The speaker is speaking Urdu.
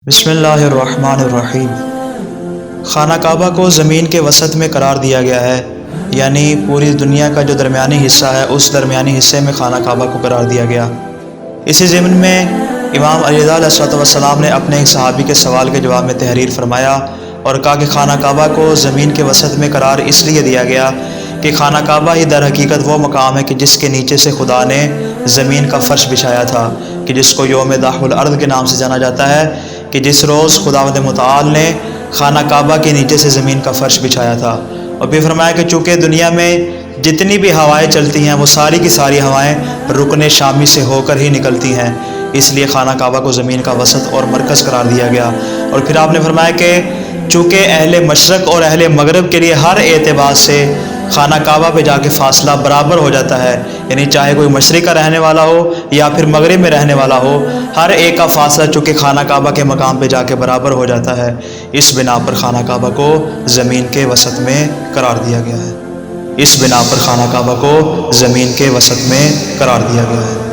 بسم اللہ الرحمن الرحیم۔ خانہ کعبہ کو زمین کے وسط میں قرار دیا گیا ہے، یعنی پوری دنیا کا جو درمیانی حصہ ہے اس درمیانی حصے میں خانہ کعبہ کو قرار دیا گیا۔ اسی ضمن میں امام علی رضا علیہ السلام نے اپنے ایک صحابی کے سوال کے جواب میں تحریر فرمایا اور کہا کہ خانہ کعبہ کو زمین کے وسط میں قرار اس لیے دیا گیا کہ خانہ کعبہ ہی در حقیقت وہ مقام ہے کہ جس کے نیچے سے خدا نے زمین کا فرش بچھایا تھا، کہ جس کو یوم داخل الارض کے نام سے جانا جاتا ہے، کہ جس روز خداوند متعال نے خانہ کعبہ کے نیچے سے زمین کا فرش بچھایا تھا۔ اور پھر فرمایا کہ چونکہ دنیا میں جتنی بھی ہوائیں چلتی ہیں وہ ساری کی ساری ہوائیں رکن شامی سے ہو کر ہی نکلتی ہیں، اس لیے خانہ کعبہ کو زمین کا وسط اور مرکز قرار دیا گیا۔ اور پھر آپ نے فرمایا کہ چونکہ اہل مشرق اور اہل مغرب کے لیے ہر اعتبار سے خانہ کعبہ پہ جا کے فاصلہ برابر ہو جاتا ہے، یعنی چاہے کوئی مشرق کا رہنے والا ہو یا پھر مغرب میں رہنے والا ہو، ہر ایک کا فاصلہ چونکہ خانہ کعبہ کے مقام پہ جا کے برابر ہو جاتا ہے، اس بنا پر خانہ کعبہ کو زمین کے وسط میں قرار دیا گیا ہے۔ اس بنا پر خانہ کعبہ کو زمین کے وسط میں قرار دیا گیا ہے۔